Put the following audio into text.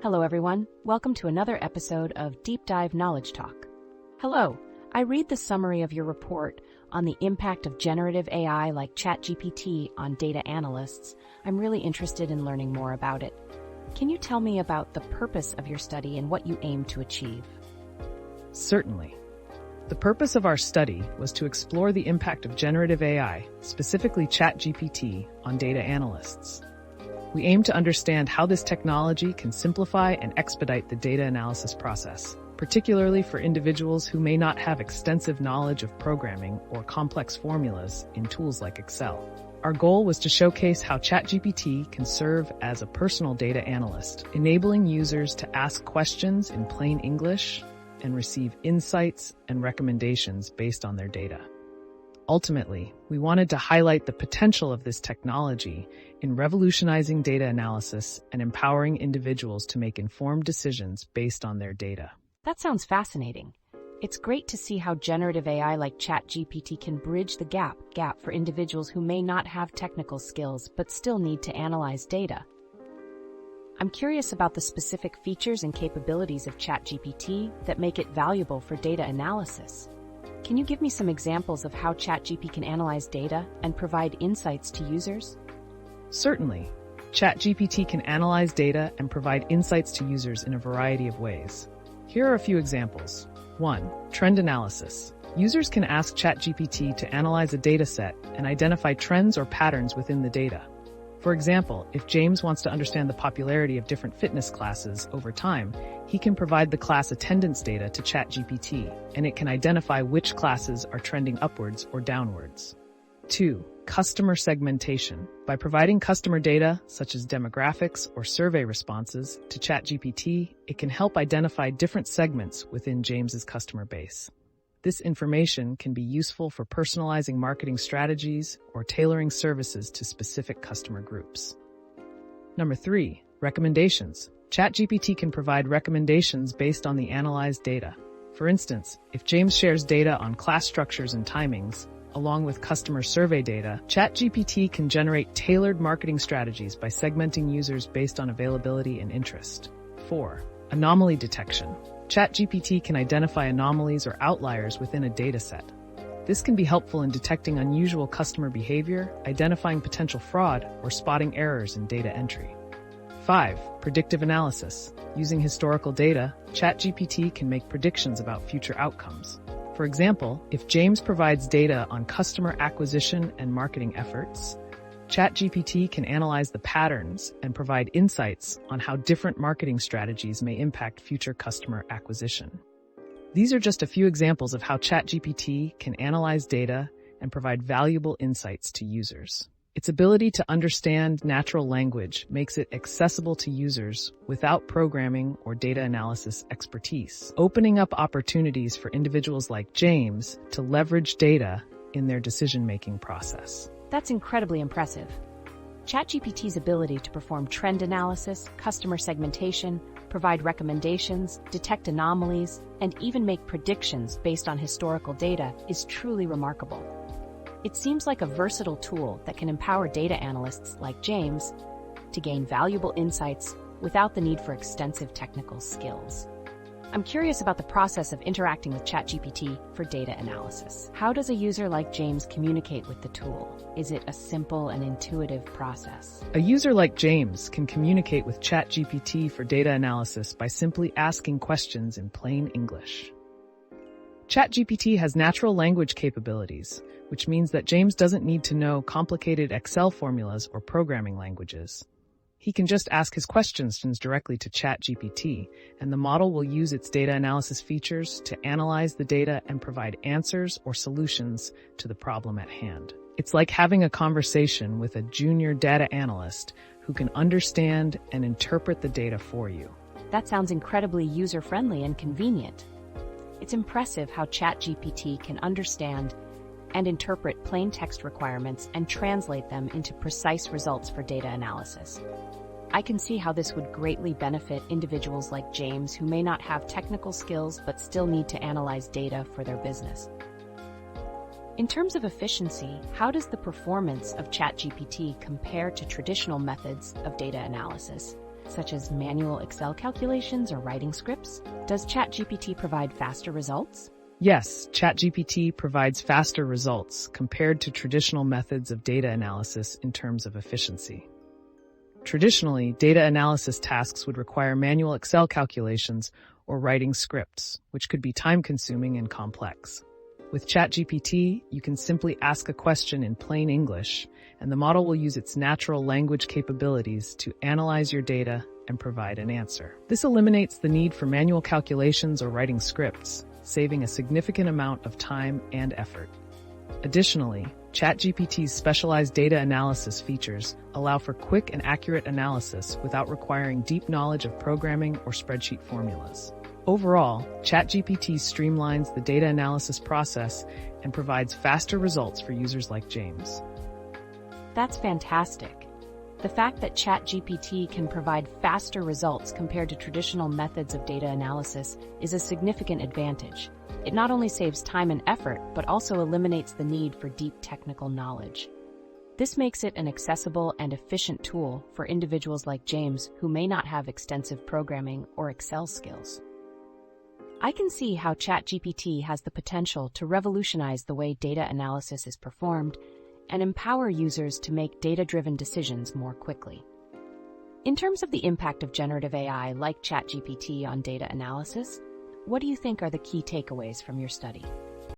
Hello everyone, welcome to another episode of Deep Dive Knowledge Talk. Hello, I read the summary of your report on the impact of generative AI like ChatGPT on data analysts. I'm really interested in learning more about it. Can you tell me about the purpose of your study and what you aim to achieve? Certainly. The purpose of our study was to explore the impact of generative AI, specifically ChatGPT, on data analysts. We aim to understand how this technology can simplify and expedite the data analysis process, particularly for individuals who may not have extensive knowledge of programming or complex formulas in tools like Excel. Our goal was to showcase how ChatGPT can serve as a personal data analyst, enabling users to ask questions in plain English and receive insights and recommendations based on their data. Ultimately, we wanted to highlight the potential of this technology in revolutionizing data analysis and empowering individuals to make informed decisions based on their data. That sounds fascinating. It's great to see how generative AI like ChatGPT can bridge the gap for individuals who may not have technical skills but still need to analyze data. I'm curious about the specific features and capabilities of ChatGPT that make it valuable for data analysis. Can you give me some examples of how ChatGPT can analyze data and provide insights to users? Certainly. ChatGPT can analyze data and provide insights to users in a variety of ways. Here are a few examples. 1. Trend analysis. Users can ask ChatGPT to analyze a data set and identify trends or patterns within the data. For example, if James wants to understand the popularity of different fitness classes over time, he can provide the class attendance data to ChatGPT, and it can identify which classes are trending upwards or downwards. 2. Customer segmentation. By providing customer data, such as demographics or survey responses, to ChatGPT, it can help identify different segments within James's customer base. This information can be useful for personalizing marketing strategies or tailoring services to specific customer groups. 3. Recommendations. ChatGPT can provide recommendations based on the analyzed data. For instance, if James shares data on class structures and timings, along with customer survey data, ChatGPT can generate tailored marketing strategies by segmenting users based on availability and interest. 4. Anomaly detection. ChatGPT can identify anomalies or outliers within a data set. This can be helpful in detecting unusual customer behavior, identifying potential fraud, or spotting errors in data entry. 5. Predictive analysis. Using historical data, ChatGPT can make predictions about future outcomes. For example, if James provides data on customer acquisition and marketing efforts, ChatGPT can analyze the patterns and provide insights on how different marketing strategies may impact future customer acquisition. These are just a few examples of how ChatGPT can analyze data and provide valuable insights to users. Its ability to understand natural language makes it accessible to users without programming or data analysis expertise, opening up opportunities for individuals like James to leverage data in their decision-making process. That's incredibly impressive. ChatGPT's ability to perform trend analysis, customer segmentation, provide recommendations, detect anomalies, and even make predictions based on historical data is truly remarkable. It seems like a versatile tool that can empower data analysts like James to gain valuable insights without the need for extensive technical skills. I'm curious about the process of interacting with ChatGPT for data analysis. How does a user like James communicate with the tool? Is it a simple and intuitive process? A user like James can communicate with ChatGPT for data analysis by simply asking questions in plain English. ChatGPT has natural language capabilities, which means that James doesn't need to know complicated Excel formulas or programming languages. He can just ask his questions directly to ChatGPT, and the model will use its data analysis features to analyze the data and provide answers or solutions to the problem at hand. It's like having a conversation with a junior data analyst who can understand and interpret the data for you. That sounds incredibly user-friendly and convenient. It's impressive how ChatGPT can understand and interpret plain text requirements and translate them into precise results for data analysis. I can see how this would greatly benefit individuals like James who may not have technical skills but still need to analyze data for their business. In terms of efficiency, how does the performance of ChatGPT compare to traditional methods of data analysis? such as manual Excel calculations or writing scripts? Does ChatGPT provide faster results? Yes, ChatGPT provides faster results compared to traditional methods of data analysis in terms of efficiency. Traditionally, data analysis tasks would require manual Excel calculations or writing scripts, which could be time-consuming and complex. With ChatGPT, you can simply ask a question in plain English, and the model will use its natural language capabilities to analyze your data and provide an answer. This eliminates the need for manual calculations or writing scripts, saving a significant amount of time and effort. Additionally, ChatGPT's specialized data analysis features allow for quick and accurate analysis without requiring deep knowledge of programming or spreadsheet formulas. Overall, ChatGPT streamlines the data analysis process and provides faster results for users like James. That's fantastic. The fact that ChatGPT can provide faster results compared to traditional methods of data analysis is a significant advantage. It not only saves time and effort, but also eliminates the need for deep technical knowledge. This makes it an accessible and efficient tool for individuals like James who may not have extensive programming or Excel skills. I can see how ChatGPT has the potential to revolutionize the way data analysis is performed and empower users to make data-driven decisions more quickly. In terms of the impact of generative AI like ChatGPT on data analysis, what do you think are the key takeaways from your study?